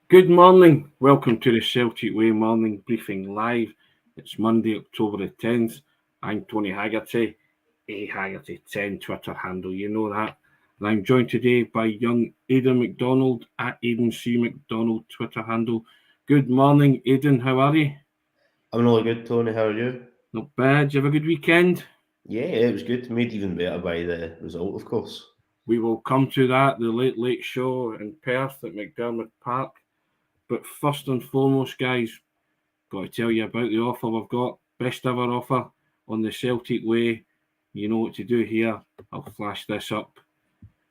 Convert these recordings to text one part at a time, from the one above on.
Good morning. Welcome to the Celtic Way Morning Briefing Live. It's Monday, October the 10th. I'm Tony Haggerty, Haggerty10 Twitter handle, you know that. And I'm joined today by young Aidan Macdonald at Aidan C. Macdonald Twitter handle. Good morning, Aidan. How are you? I'm really good, Tony. How are you? Not bad. Did you have a good weekend? Yeah, it was good. Made even better by the result, of course. We will come to that, the late show in Perth at McDermott Park. But first and foremost, guys, got to tell you about the offer we've got. Best ever offer on the Celtic Way. You know what to do here. I'll flash this up.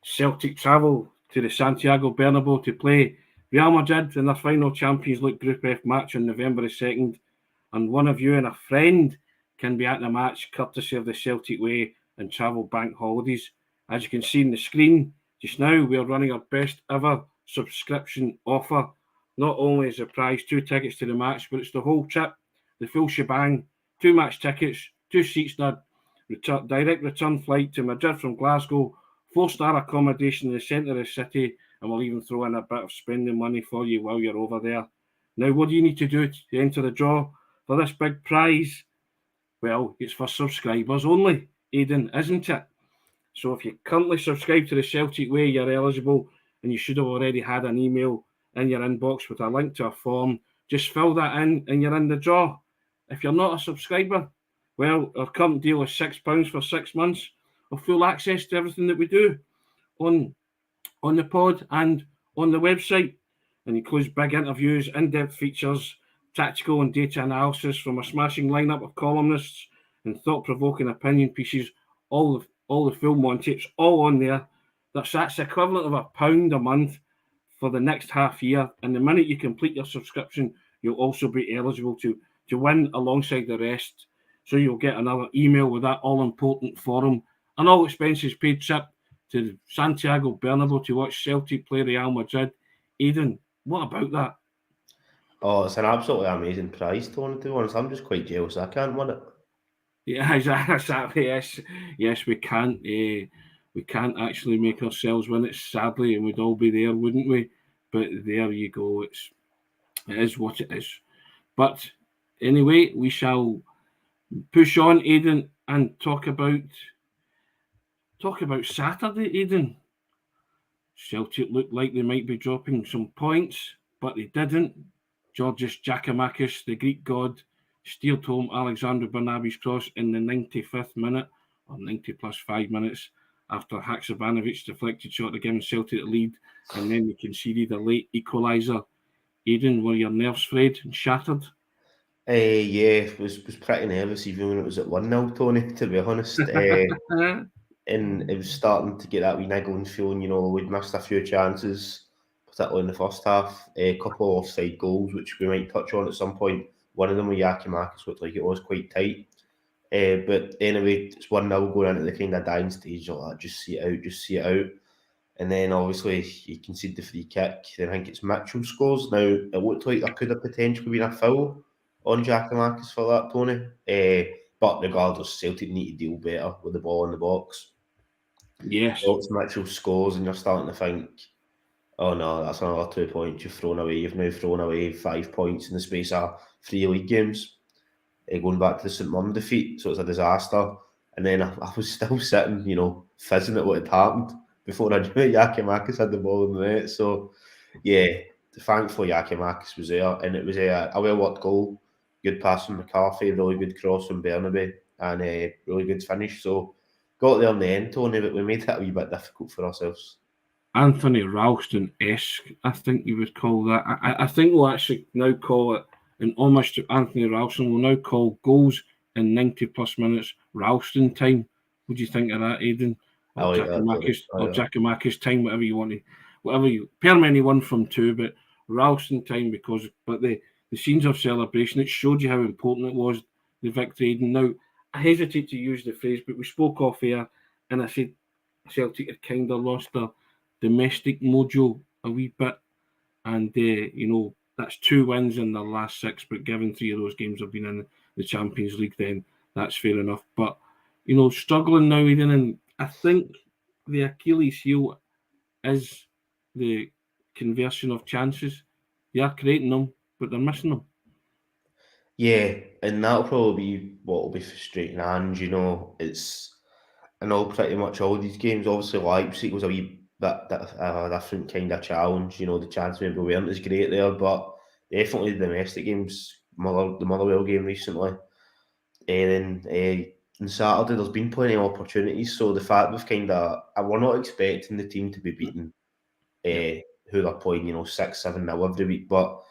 Celtic travel to the Santiago Bernabeu to play Real Madrid in their final Champions League Group F match on November the 2nd. And one of you and a friend can be at the match courtesy of the Celtic Way and Travel Bank Holidays. As you can see on the screen just now, we are running our best ever subscription offer. Not only is the prize 2 tickets to the match, but it's the whole trip, the full shebang, 2 match tickets, 2 seats, direct return flight to Madrid from Glasgow, 4-star accommodation in the centre of the city, and we'll even throw in a bit of spending money for you while you're over there. Now, what do you need to do to enter the draw for this big prize? Well, it's for subscribers only, Aidan, isn't it? So if you currently subscribe to the Celtic Way, you're eligible, and you should have already had an email in your inbox with a link to a form. Just fill that in and you're in the draw. If you're not a subscriber, well, our current deal is £6 for 6 months of full access to everything that we do on the pod and on the website, and includes big interviews, in-depth features, tactical and data analysis from a smashing lineup of columnists and thought-provoking opinion pieces, all the full Monty, it's all on there. That's the equivalent of £1 a month for the next half year. And the minute you complete your subscription, you'll also be eligible to win alongside the rest. So you'll get another email with that all-important forum, an all-expenses paid trip to Santiago Bernabeu to watch Celtic play Real Madrid. Aidan, what about that? Oh, it's an absolutely amazing prize, Tony, to be honest. I'm just quite jealous I can't win it. Yeah, exactly. Yes, we can't. We can't actually make ourselves win it, sadly, and we'd all be there, wouldn't we? But there you go. It is what it is. But anyway, we shall push on, Aidan, and talk about Saturday, Aidan. Celtic looked like they might be dropping some points, but they didn't. Georgios Giakoumakis, the Greek god, steered home Alexander Bernabe's cross in the 95th minute, or 90 plus 5 minutes, after Haksabanovic deflected shot to give Celtic the lead, and then they conceded a late equaliser. Aidan, were your nerves frayed and shattered? Yeah, was pretty nervous even when it was at 1-0, Tony, to be honest. And it was starting to get that wee niggling feeling, we'd missed a few chances, particularly in the first half. A couple of offside goals, which we might touch on at some point. One of them with Giakoumakis looked like it was quite tight. But anyway, it's 1-0 going into the kind of dying stage like that. Just see it out. And then obviously you concede the free kick. Then I think it's Mitchell scores. Now, it looked like there could have potentially been a foul on Giakoumakis for that, Tony. But regardless, Celtic need to deal better with the ball in the box. Yes. Once Mitchell scores and you're starting to think, oh no, that's another 2 points you've thrown away. You've now thrown away 5 points in the space of 3 league games. Going back to the St Mirren defeat, so it's a disaster. And then I was still sitting, fizzing at what had happened before I knew it. Giakoumakis had the ball in the net. So, yeah, thankfully Giakoumakis was there, and it was a well-worked goal. Good pass from McCarthy, really good cross from Bernabe, and a really good finish. So, got there in the end, Tony, but we made it a wee bit difficult for ourselves. Anthony Ralston-esque, I think you would call that. I think we'll actually now call it, in homage to Anthony Ralston, we'll now call goals in 90 plus minutes Ralston time. What do you think of that, Aidan? I like that. Giakoumakis time, whatever you want to, Permany won from 2, but Ralston time but the scenes of celebration, it showed you how important it was, the victory, Aidan. Now, I hesitate to use the phrase, but we spoke off air, and I said Celtic had kind of lost their domestic mojo a wee bit, and that's 2 wins in their last 6, but given 3 of those games have been in the Champions League, then that's fair enough. But struggling now, Aidan, and I think the Achilles heel is the conversion of chances. They are creating them, but they're missing them. Yeah, and that'll probably be what will be frustrating. And I know pretty much all these games. Obviously, Leipzig was a wee bit different kind of challenge. The chance maybe weren't as great there, but definitely the domestic games, the Motherwell game recently, and then on Saturday there's been plenty of opportunities. So the fact we're not expecting the team to be beaten, who they're playing, 6-7-0 every week, but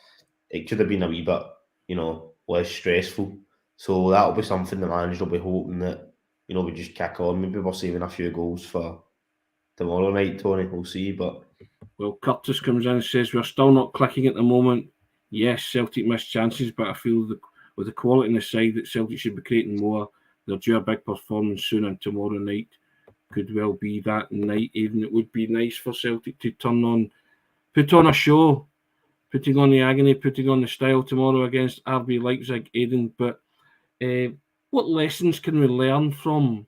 it could have been a wee bit, less stressful. So that'll be something the manager will be hoping that, we just kick on. Maybe we're saving a few goals for tomorrow night, Tony. We'll see. But well, Curtis comes in and says we're still not clicking at the moment. Yes, Celtic missed chances, but I feel with the quality in the side that Celtic should be creating more. They're due a big performance soon, and tomorrow night could well be that night. Even it would be nice for Celtic to put on a show, putting on the agony, putting on the style tomorrow against RB Leipzig, Aidan. But what lessons can we learn from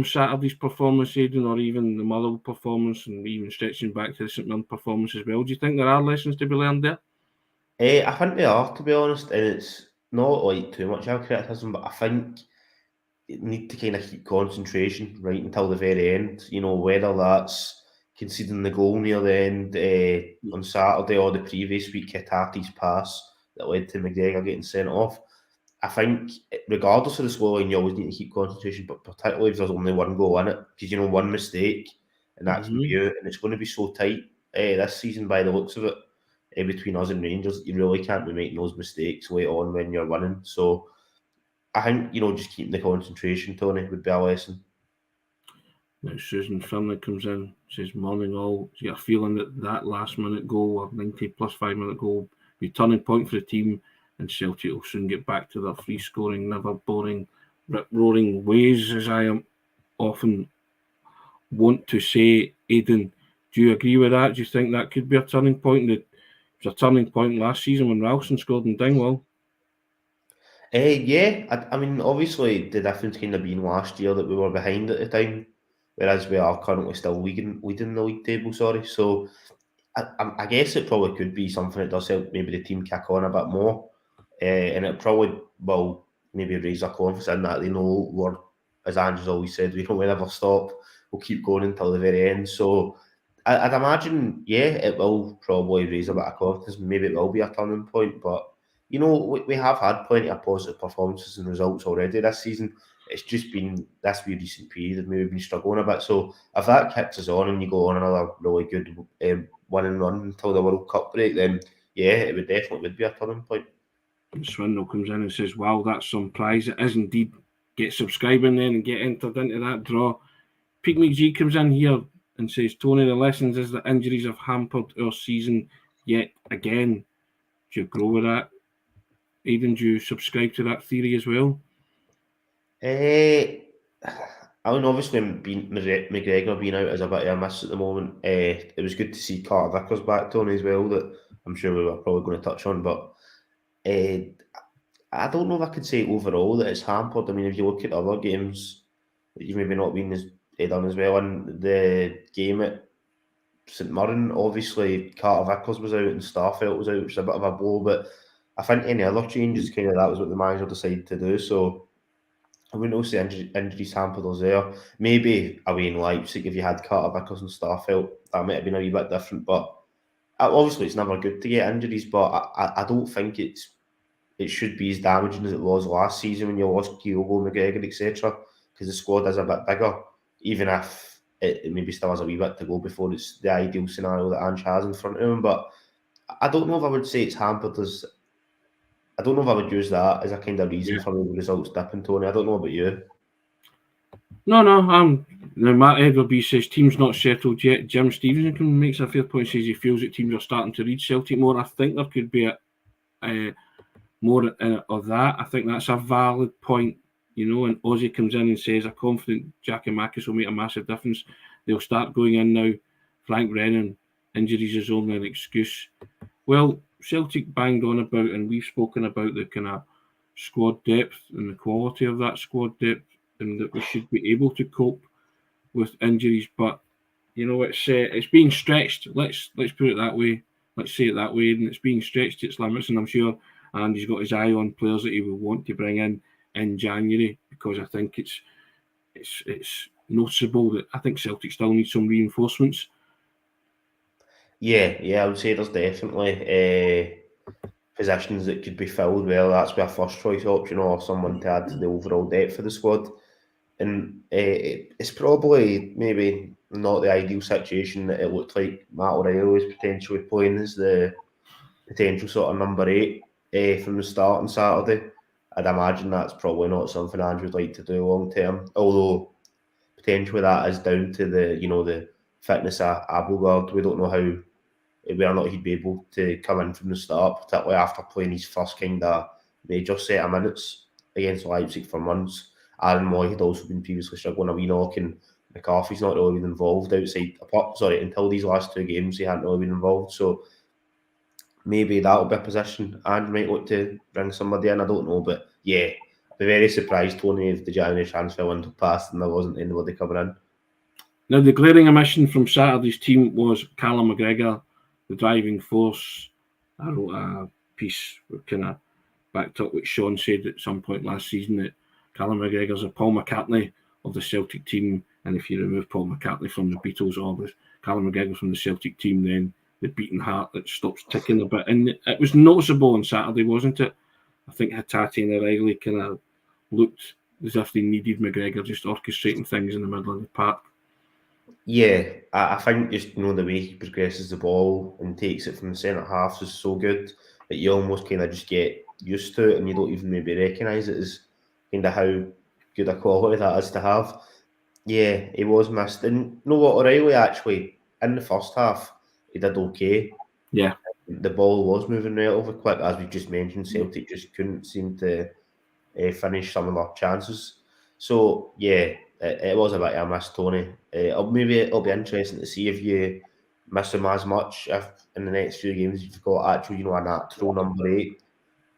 Saturday's performance, Aidan, or even the Motherwell performance, and even stretching back to the St Mirren performance as well? Do you think there are lessons to be learned there? I think they are, to be honest, and it's not like too much of criticism, but I think you need to kind of keep concentration right until the very end. Whether that's conceding the goal near the end on Saturday or the previous week, Hitati's pass that led to McGregor getting sent off. I think, regardless of the scoreline, you always need to keep concentration, but particularly if there's only one goal in it, because one mistake and that can be out, and it's going to be so tight this season by the looks of it, between us and Rangers. You really can't be making those mistakes late on when you're winning. So I think, just keeping the concentration, Tony, would be a lesson. Now Susan Finlay comes in, says, morning all. So you're feeling that last minute goal, or 90 plus 5 minute goal, be a turning point for the team, and Celtic will soon get back to their free scoring, never boring, rip-roaring ways, as I am often want to say. Aidan, do you agree with that? Do you think that could be a turning point? It was a turning point last season when Ralston scored in Dingwall. Yeah, I mean, obviously the difference kind of being last year that we were behind at the time, whereas we are currently still leading the league table. So I guess it probably could be something that does help maybe the team kick on a bit more, and it probably will maybe raise their confidence in that they know we're, as Andrew's always said, we don't ever stop. We'll keep going until the very end. So I'd imagine, it will probably raise a bit of confidence. Maybe it will be a turning point, but we have had plenty of positive performances and results already this season. It's just been this wee recent period that maybe been struggling a bit. So if that kicks us on and you go on another really good winning run until the World Cup break, then it would definitely be a turning point. And Swindle comes in and says, wow, that's some prize. It is indeed. Get subscribing then and get entered into that draw. Pygmy G comes in here and says, Tony, the lessons is that injuries have hampered our season yet again. Do you agree with that? Aidan, do you subscribe to that theory as well? I mean, obviously, McGregor being out is a bit of a miss at the moment. It was good to see Carter Vickers back, Tony, as well, that I'm sure we were probably going to touch on. But I don't know if I could say overall that it's hampered. I mean, if you look at other games that you've maybe not been as done as well, in the game at St Mirren, obviously Carter Vickers was out and Starfelt was out, which is a bit of a blow. But I think any other changes, kind of that was what the manager decided to do. So I wouldn't say injuries hampered us there. Maybe away in Leipzig, if you had Carter Vickers and Starfelt, that might have been a wee bit different. But obviously, it's never good to get injuries. But I don't think it should be as damaging as it was last season when you lost Kyogo, McGregor, etc. Because the squad is a bit bigger, even if it maybe still has a wee bit to go before it's the ideal scenario that Ange has in front of him. But I don't know if I would say it's hampered us. I don't know if I would use that as a kind of reason for the results dipping, Tony. I don't know about you. No. Now Matt Edwarby says team's not settled yet. Jim Stevenson makes a fair point. Says he feels that teams are starting to read Celtic more. I think there could be more of that. I think that's a valid point. And Ozzy comes in and says, "I'm confident Giakoumakis will make a massive difference. They'll start going in now. Frank Brennan, injuries is only an excuse." Well, Celtic banged on about, and we've spoken about the kind of squad depth and the quality of that squad depth, and that we should be able to cope with injuries. But it's being stretched. Let's put it that way. Let's say it that way, and it's being stretched to its limits. And I'm sure Andy's got his eye on players that he will want to bring in January, because I think it's noticeable that I think Celtic still need some reinforcements. Yeah, I would say there's definitely positions that could be filled, whether that's with a first choice option or someone to add to the overall depth of the squad. And it's probably maybe not the ideal situation that it looked like Matt O'Reilly was potentially playing as the potential sort of number 8 from the start on Saturday. I'd imagine that's probably not something Andrew would like to do long term, although potentially that is down to the fitness of Abelgard. We don't know whether or not he'd be able to come in from the start, particularly after playing his first kind of major set of minutes against Leipzig for months. Aaron Moy had also been previously struggling a wee knock, and McCarthy's not really been involved until these last 2 games he hadn't really been involved. So maybe that'll be a position and might look to bring somebody in. I don't know, but yeah, I'd be very surprised, Tony, if the January transfer window passed and there wasn't anybody coming in. Now, the glaring omission from Saturday's team was Callum McGregor, the driving force. I wrote a piece kind of backed up what Sean said at some point last season, that Callum McGregor's a Paul McCartney of the Celtic team, and if you remove Paul McCartney from the Beatles, or with Callum McGregor from the Celtic team, then the beating heart that stops ticking a bit. And it was noticeable on Saturday, wasn't it? I think Haggerty and O'Reilly kind of looked as if they needed McGregor just orchestrating things in the middle of the park. Yeah, I think just the way he progresses the ball and takes it from the centre halves is so good that you almost kind of just get used to it, and you don't even maybe recognise it as kind of how good a quality that is to have. Yeah, he was missed. And you know what, O'Reilly actually, in the first half, he did okay. Yeah. The ball was moving relatively quick, as we just mentioned. Celtic just couldn't seem to finish some of their chances. So, yeah, it was a bit of a miss, Tony. It'll be interesting to see if you miss him as much if in the next few games you've got actually, a natural number 8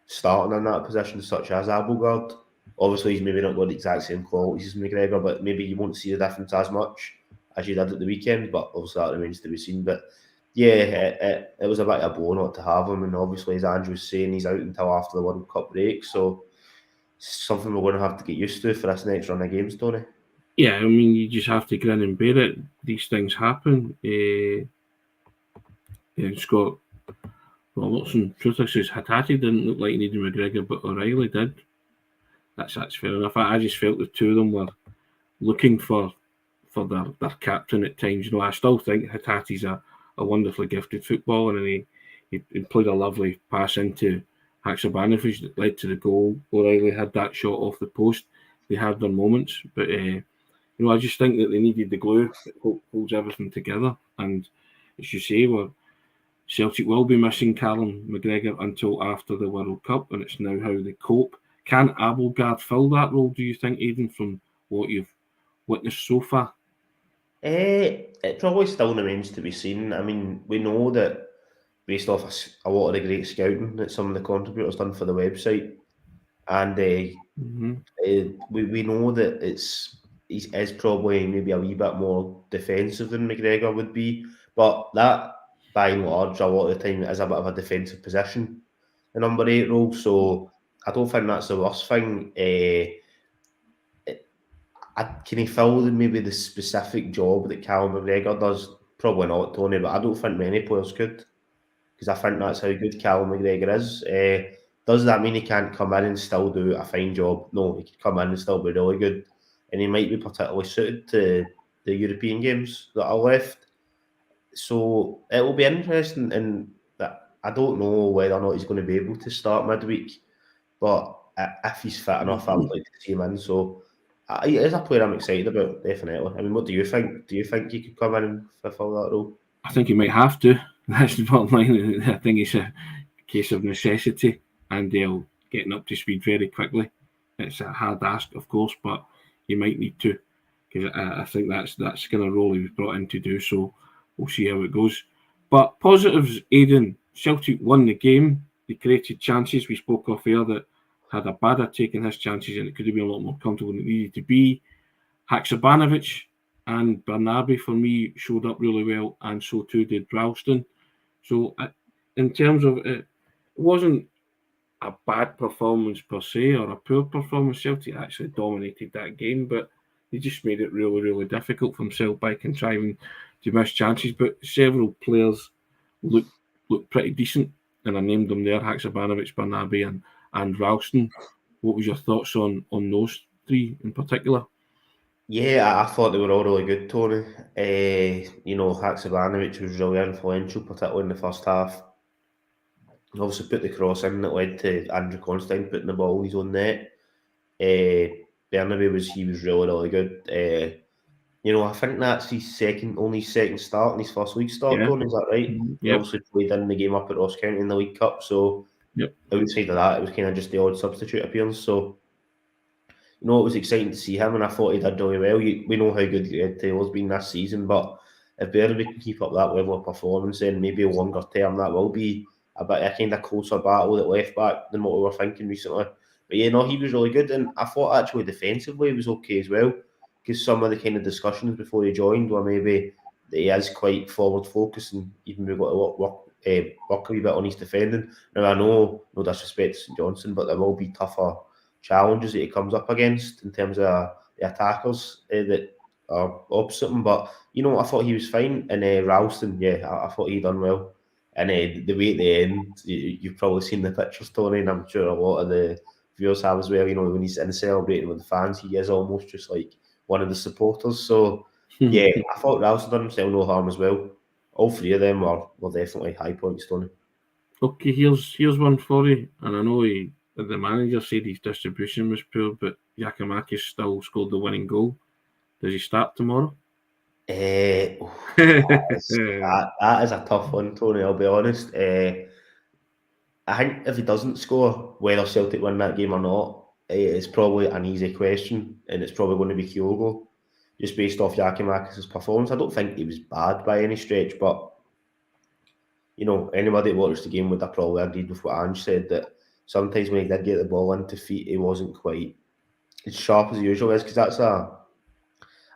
starting in that position, such as Abelgard. Obviously, he's maybe not got the exact same qualities as McGregor, but maybe you won't see the difference as much as you did at the weekend. But obviously, that remains to be seen. But yeah, it was a bit of a blow not to have him. And obviously, as Andrew was saying, he's out until after the World Cup break. So something we're going to have to get used to for this next run of games, Tony. Yeah, I mean, you just have to grin and bear it. These things happen. Scott Robertson, truthfully says Haggerty didn't look like he needed McGregor, but O'Reilly did. That's fair enough. I just felt the two of them were looking for their captain at times. I still think Haggerty's a wonderfully gifted footballer, and he played a lovely pass into Haksabanovic that led to the goal. O'Reilly had that shot off the post. They had their moments, but I just think that they needed the glue that holds everything together. And as you say, Celtic will be missing Callum McGregor until after the World Cup, and it's now how they cope. Can Abelgard fill that role, do you think, Aidan, from what you've witnessed so far? It probably still remains to be seen. I mean, we know that based off a lot of the great scouting that some of the contributors done for the website, and we know that he is probably maybe a wee bit more defensive than McGregor would be, but that, by and large, a lot of the time is a bit of a defensive position, the number 8 role. So I don't think that's the worst thing. Can he fill maybe the specific job that Callum McGregor does? Probably not, Tony, but I don't think many players could, because I think that's how good Callum McGregor is. Does that mean he can't come in and still do a fine job? No, he could come in and still be really good, and he might be particularly suited to the European games that are left. So it will be interesting, and I don't know whether or not he's going to be able to start midweek, but if he's fit enough, I would like to see him in. So he is a player I'm excited about, definitely. I mean, what do you think? Do you think he could come in and fulfil that role? I think he might have to. That's the bottom line. I think it's a case of necessity, and they'll getting up to speed very quickly. It's a hard ask, of course, but you might need to, because I think that's kind of role he was brought in to do. So we'll see how it goes. But positives, Aidan. Celtic won the game. They created chances. We spoke off air that had a bad at taking his chances, and it could have been a lot more comfortable than it needed to be. Haksabanovic and Barnaby for me showed up really well, and so too did Ralston. So in terms of it wasn't a bad performance per se or a poor performance. Celtic actually dominated that game, but they just made it really, really difficult for themselves by contriving to miss chances. But several players looked pretty decent, and I named them there: Haksabanovic, Barnaby, and Ralston. What was your thoughts on those three in particular? Yeah, I thought they were all really good, Tony. Haksabanovic was really influential, particularly in the first half. Obviously put the cross in that led to Andrew Constantine putting the ball in his own net. Barnaby was really, really good. I think that's his only second start in his first league start, Yeah. Tony, is that right? He Yep. obviously played in the game up at Ross County in the League Cup, so Yep. outside of that, it was kind of just the odd substitute appearance. So, it was exciting to see him, and I thought he did really well. We know how good Taylor's been this season, but if Barnaby can keep up that level of performance, then maybe a longer term that will be a bit a kind of closer battle at left back than what we were thinking recently. But yeah, no, he was really good, and I thought actually defensively he was okay as well, because some of the kind of discussions before he joined were maybe that he is quite forward focused, and even we've got to work a wee bit on his defending. Now I know, no disrespect to St Johnstone, but there will be tougher challenges that he comes up against in terms of the attackers that are opposite him. But I thought he was fine. And Ralston, yeah, I thought he done well. And the way at the end, you've probably seen the pictures, Tony, and I'm sure a lot of the viewers have as well. When he's in celebrating with the fans, he is almost just like one of the supporters. So yeah, I thought Ralston done himself no harm as well. All three of them were definitely high points, Tony. Okay, here's one for you, and I know the manager said his distribution was poor, but Giakoumakis still scored the winning goal. Does he start tomorrow? That is a tough one, Tony. I'll be honest. I think if he doesn't score, whether Celtic win that game or not, it's probably an easy question, and it's probably going to be Kyogo, just based off Giakoumakis' performance. I don't think he was bad by any stretch, but anybody that watched the game would have probably agreed with what Ange said, that sometimes when he did get the ball into feet, he wasn't quite as sharp as he usually is, because that's a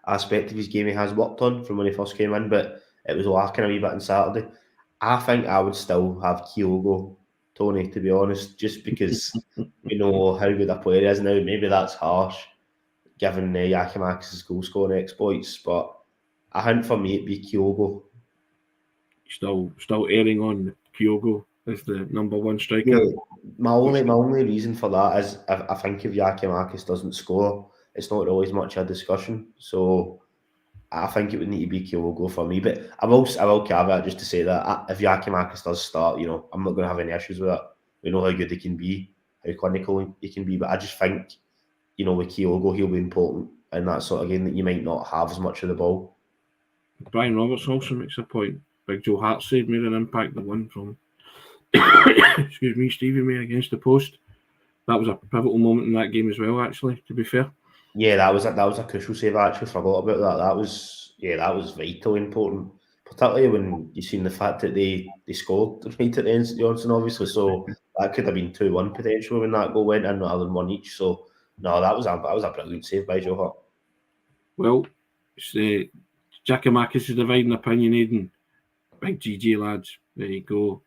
aspect of his game he has worked on from when he first came in, but it was lacking a wee bit on Saturday. I think I would still have Kyogo, Tony, to be honest, just because we know how good a player he is now. Maybe that's harsh, given Giakoumakis' goal scoring exploits, but I think for me it'd be Kyogo. Still airing on Kyogo as the number one striker. Yeah, my only reason for that is I think if Giakoumakis doesn't score, it's not really as much a discussion. So I think it would need to be Kyogo for me. But I will caveat just to say that if Giakoumakis does start, I'm not going to have any issues with it. We know how good he can be, how clinical he can be. But I just think, with Kyogo, he'll be important in that sort of game that you might not have as much of the ball. Brian Roberts also makes a point. Big Joe Hartside made an impact. The one from Stevie May against the post. That was a pivotal moment in that game as well. Actually, to be fair. Yeah, that was a crucial save. I actually forgot about that. That was vitally important, particularly when you seen the fact that they scored right at the end of Johnson, obviously. So that could have been 2-1 potentially when that goal went in, rather than one each. So no, that was a brilliant save by Joe Hart. Well, Giakoumakis is dividing opinion, Aidan. Big GG lads. There you go.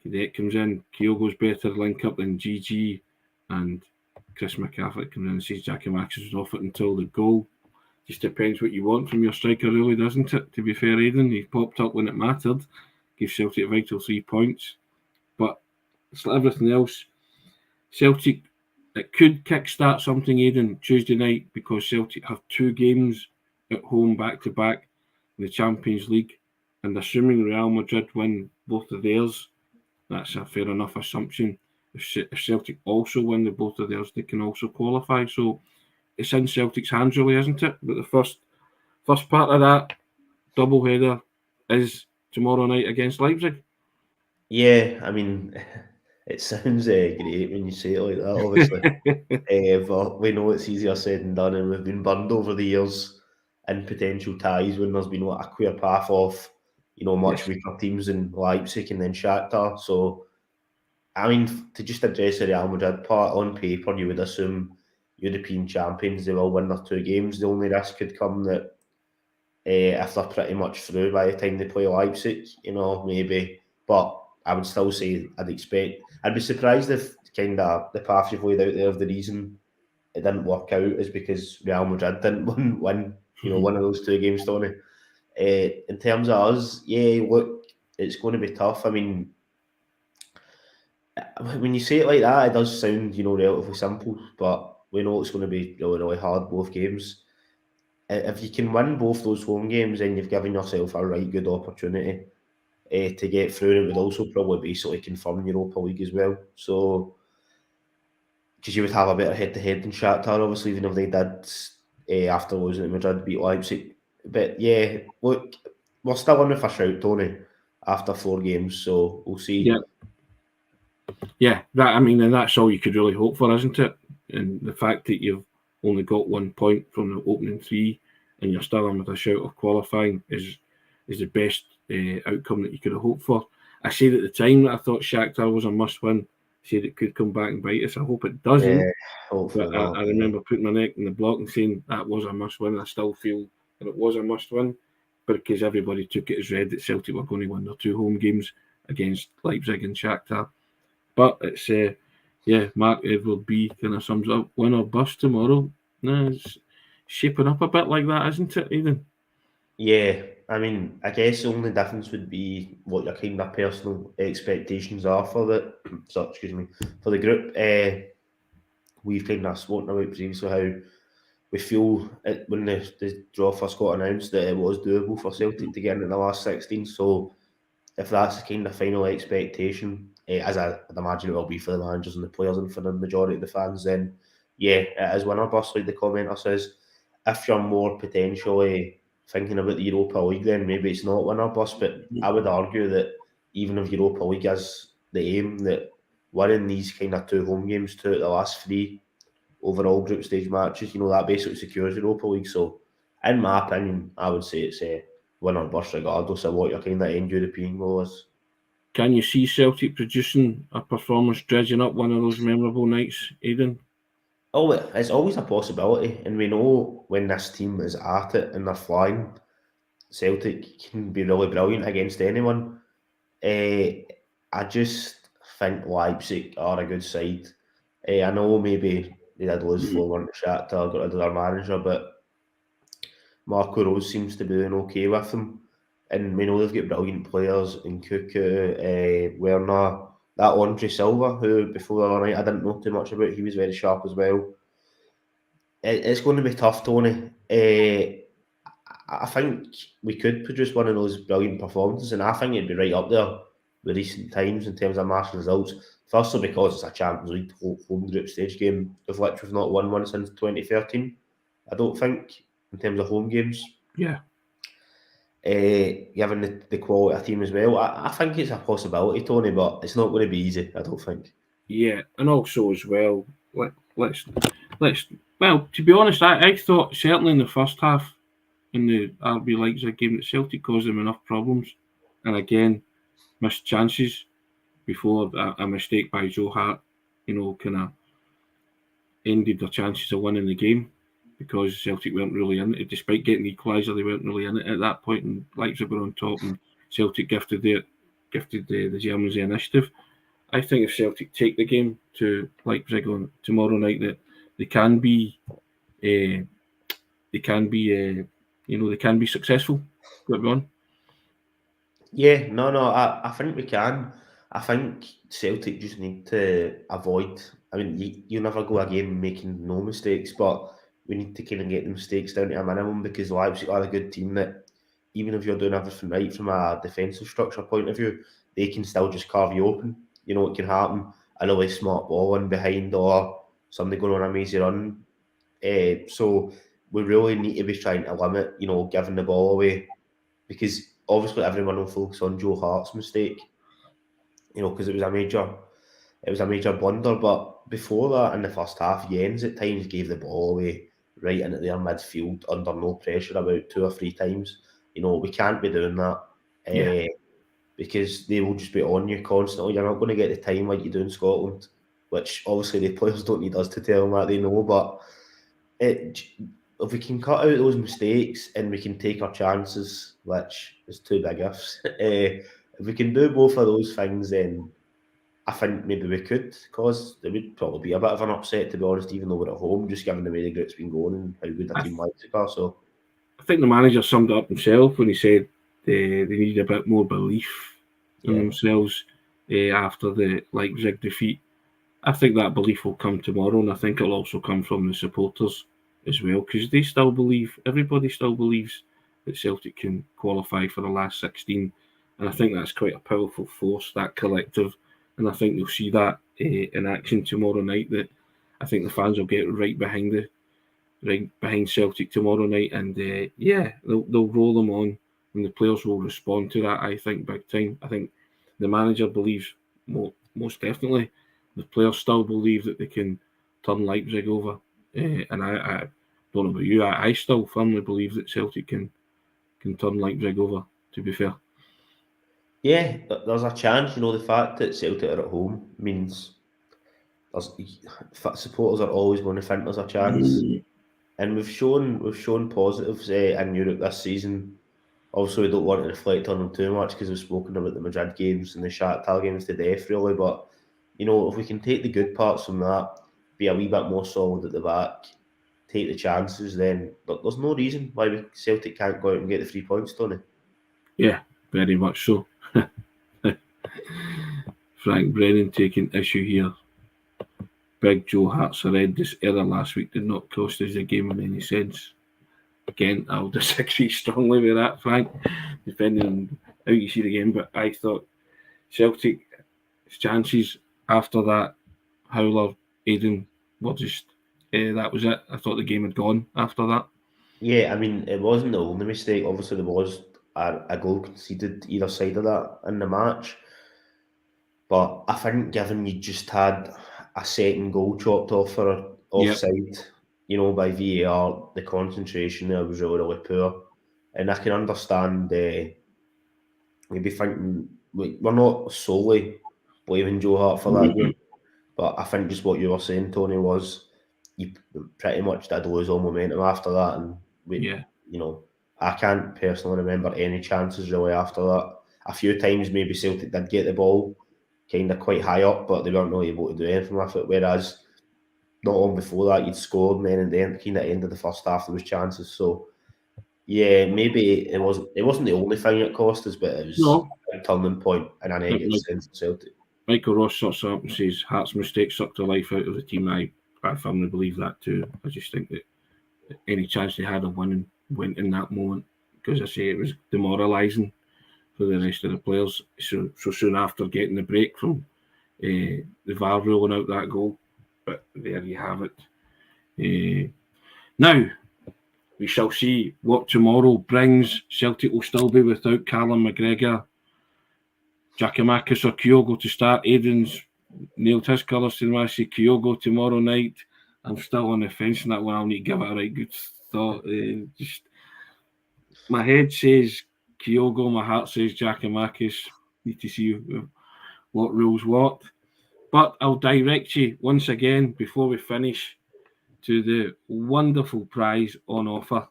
Cadet comes in. Kyogo's better link up than GG, and Chris McCaffrey comes in and says Giakoumakis was off it until the goal. Just depends what you want from your striker, really, doesn't it? To be fair, Aidan, he popped up when it mattered, gave Celtic a vital 3 points. But it's like everything else. Celtic, it could kickstart something, Aidan, Tuesday night, because Celtic have 2 games at home back to back in the Champions League. And assuming Real Madrid win both of theirs, that's a fair enough assumption. If Celtic also win the both of theirs, they can also qualify. So it's in Celtic's hands, really, isn't it? But the first part of that doubleheader is tomorrow night against Leipzig. Yeah, I mean, it sounds great when you say it like that, obviously. But we know it's easier said than done, and we've been burned over the years in potential ties when there's been a clear path of, much weaker teams in Leipzig and then Shakhtar. So, I mean, to just address the Real Madrid part, on paper, you would assume European champions, they will win their 2 games. The only risk could come that if they're pretty much through by the time they play Leipzig, maybe. But I would still say I'd be surprised if kind of the path you've laid out there, the reason it didn't work out is because Real Madrid didn't win one of those two games, Tony. In terms of us, look, it's going to be tough. I mean, when you say it like that, it does sound, relatively simple, but we know it's going to be really, really hard, both games. If you can win both those home games, then you've given yourself a right good opportunity to get through. And it would also probably basically confirm Europa League as well. So, because you would have a better head-to-head than Shakhtar, obviously, even if they did, after losing to Madrid, beat Leipzig. But yeah, look, we're still in with a shout, Tony, after 4 games, so we'll see. Yeah, and that's all you could really hope for, isn't it? And the fact that you've only got 1 point from the opening 3 and you're still in with a shout of qualifying is the best outcome that you could have hoped for. I said at the time that I thought Shakhtar was a must-win. I said it could come back and bite us. I hope it doesn't. Yeah, hopefully not. I remember putting my neck in the block and saying that was a must-win. I still feel that it was a must-win because everybody took it as read that Celtic were going to win their 2 home games against Leipzig and Shakhtar. But it's, Mark Edward B kind of sums up, win or bust tomorrow. No, it's shaping up a bit like that, isn't it, Aidan? Yeah, I mean, I guess the only difference would be what your kind of personal expectations are for for the group. We've kind of spoken about previously how we feel when the draw first got announced that it was doable for Celtic to get into the last 16. So if that's the kind of final expectation, as I'd imagine it will be for the managers and the players and for the majority of the fans, then yeah, it is win or bust, like the commenter says. If you're more potentially thinking about the Europa League, then maybe it's not win or bust. But I would argue that even if Europa League is the aim, that winning these kind of 2 home games, 2 out of the last 3 overall group stage matches, that basically secures Europa League. So, in my opinion, I would say it's a win or bust regardless of what your kind of end European goal is. Can you see Celtic producing a performance dredging up one of those memorable nights, Aidan? Oh, it's always a possibility, and we know when this team is at it and they're flying, Celtic can be really brilliant against anyone. I just think Leipzig are a good side. I know maybe they did lose 4-1 to Shakhtar, got rid of their manager, but Marco Rose seems to be doing okay with them. And we know they've got brilliant players in Cuckoo, Werner, that Andre Silva, who before the other night I didn't know too much about. He was very sharp as well. It's going to be tough, Tony. I think we could produce one of those brilliant performances, and I think it'd be right up there with recent times in terms of match results. Firstly, because it's a Champions League home group stage game, of which we've not won one since 2013. I don't think, in terms of home games. Yeah. Given the quality of team as well, I think it's a possibility, Tony, but it's not going to be easy, I don't think. Yeah, and also as well, let's well, to be honest, I thought certainly in the first half in the RB Leipzig game that Celtic caused them enough problems, and again missed chances before a mistake by Joe Hart, kind of ended their chances of winning the game because Celtic weren't really in it. Despite getting the equaliser, they weren't really in it at that point, and Leipzig were on top, and Celtic gifted the Germans the initiative. I think if Celtic take the game to Leipzig on tomorrow night, that they can be successful. Go on. Yeah, no, I think we can. I think Celtic just need to avoid. I mean, you never go a game making no mistakes, but we need to kind of get the mistakes down to a minimum because Leipzig are a good team that even if you're doing everything right from a defensive structure point of view, they can still just carve you open. It can happen. A really smart ball in behind or somebody going on a mazy run. So we really need to be trying to limit, giving the ball away because obviously everyone will focus on Joe Hart's mistake, because it was a major blunder. But before that, in the first half, Jens at times gave the ball away right into their midfield under no pressure about 2 or 3 times. We can't be doing that because they will just be on you constantly. You're not going to get the time like you do in Scotland, which obviously the players don't need us to tell them that, they know. But if we can cut out those mistakes and we can take our chances, which is two big ifs, if we can do both of those things, then I think maybe we could, because there would probably be a bit of an upset, to be honest, even though we're at home, just given the way the group's been going and how good a team Leipzig are. So I think the manager summed it up himself when he said they needed a bit more belief in themselves after the Leipzig defeat. I think that belief will come tomorrow, and I think it'll also come from the supporters as well, because they still believe, everybody still believes that Celtic can qualify for the last 16, and I think that's quite a powerful force, that collective, and I think you'll see that in action tomorrow night. That I think the fans will get right behind Celtic tomorrow night, and they'll roll them on, and the players will respond to that. I think big time. I think the manager believes most definitely. The players still believe that they can turn Leipzig over, and I don't know about you. I still firmly believe that Celtic can turn Leipzig over. To be fair, yeah, there's a chance. The fact that Celtic are at home means supporters are always going to think there's a chance. And we've shown positives in Europe this season. Also, we don't want to reflect on them too much because we've spoken about the Madrid games and the Shakhtar games to death, really. But if we can take the good parts from that, be a wee bit more solid at the back, take the chances, then there's no reason why Celtic can't go out and get the 3 points, Tony. Yeah, very much so. Frank Brennan taking issue here. Big Joe Hart's horrendous error last week did not cost us the game in any sense. Again, I'll disagree strongly with that, Frank, depending on how you see the game. But I thought Celtic's chances after that howler, Aidan, were just that was it. I thought the game had gone after that. Yeah, I mean, it wasn't the only mistake. Obviously, there was a goal conceded either side of that in the match. But I think given you just had a second goal chopped off for offside, by VAR, the concentration there was really, really poor. And I can understand maybe thinking, we're not solely blaming Joe Hart for that game, but I think just what you were saying, Tony, was you pretty much did lose all momentum after that. And I can't personally remember any chances really after that. A few times maybe Celtic did get the ball kind of quite high up, but they weren't really able to do anything with it. Whereas not long before that, you'd scored, and then at the end, kind of end of the first half, there was chances. So yeah, maybe it wasn't the only thing it cost us, but it was a turning point in a negative sense for Celtic. Michael Ross sorts up and says Hart's mistake sucked the life out of the team. I firmly believe that too. I just think that any chance they had of winning went in that moment, because I say it was demoralising for the rest of the players. So soon after getting the break from the VAR ruling out that goal. But there you have it. Now, we shall see what tomorrow brings. Celtic will still be without Callum McGregor, Giakoumakis or Kyogo to start. Aidan's nailed his colours to the match. Kyogo tomorrow night. I'm still on the fence on that one. I'll need to give it a right good thought. Just my head says Kyogo, my heart says Giakoumakis. Need to see what rules what. But I'll direct you once again before we finish to the wonderful prize on offer.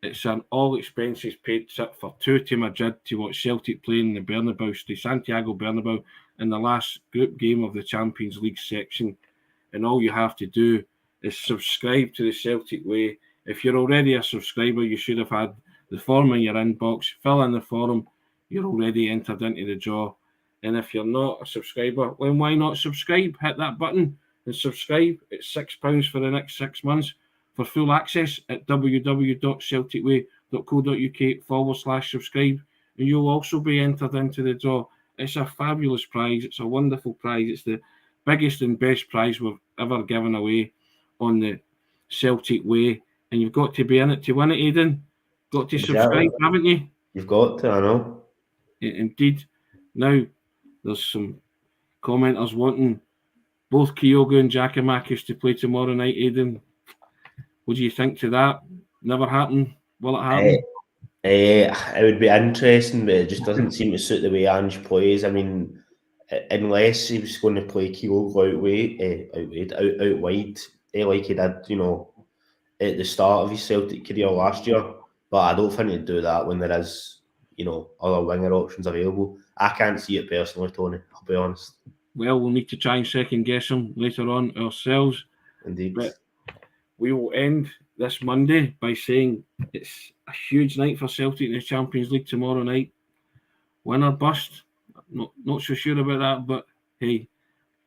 It's an all expenses paid trip for two to Madrid to watch Celtic play in the Bernabeu, the Santiago Bernabeu, in the last group game of the Champions League section. And all you have to do is subscribe to the Celtic Way. If you're already a subscriber, you should have had the form in your inbox. Fill in the form. You're already entered into the draw. And if you're not a subscriber, then why not subscribe? Hit that button and subscribe. It's £6 for the next 6 months. For full access at www.celticway.co.uk/subscribe. And you'll also be entered into the draw. It's a fabulous prize. It's a wonderful prize. It's the biggest and best prize we've ever given away on the Celtic Way. And you've got to be in it to win it, Aidan. Got to subscribe, haven't you? You've got to, I know. Indeed. Now, there's some commenters wanting both Kyogo and Giakoumakis to play tomorrow night, Aidan. What do you think to that? Never happen? Will it happen? It would be interesting, but it just doesn't seem to suit the way Ange plays. I mean, unless he was going to play Kyogo out wide, like he did, at the start of his Celtic career last year, but I don't think he'd do that when there is, other winger options available. I can't see it personally, Tony, I'll be honest. Well, we'll need to try and second guess him later on ourselves. Indeed. But we will end this Monday by saying it's a huge night for Celtic in the Champions League tomorrow night. Win or bust? Not so sure about that, but hey,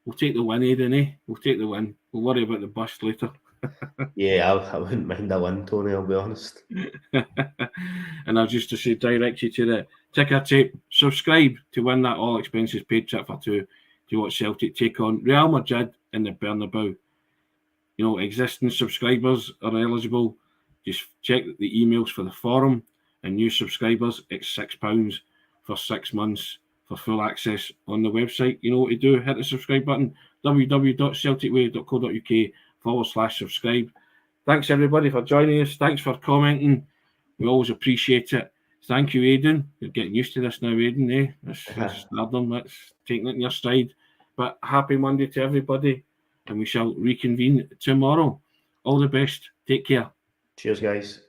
we'll take the win, Aidan, eh? We'll take the win. We'll worry about the bust later. Yeah, I wouldn't mind a win, Tony, I'll be honest. And I'll just to say, direct you to the ticker tape. Subscribe to win that all expenses paid trip for two to watch Celtic take on Real Madrid in the Bernabeu. Existing subscribers are eligible. Just check the emails for the forum, and new subscribers, it's £6 for 6 months for full access on the website. You know what to do, hit the subscribe button, www.celticway.co.uk/subscribe. Thanks everybody for joining us. Thanks for commenting. We always appreciate it. Thank you, Aidan. You're getting used to this now, Aidan, eh? That's stardom. That's taking it in your stride. But happy Monday to everybody, and we shall reconvene tomorrow. All the best. Take care. Cheers, guys.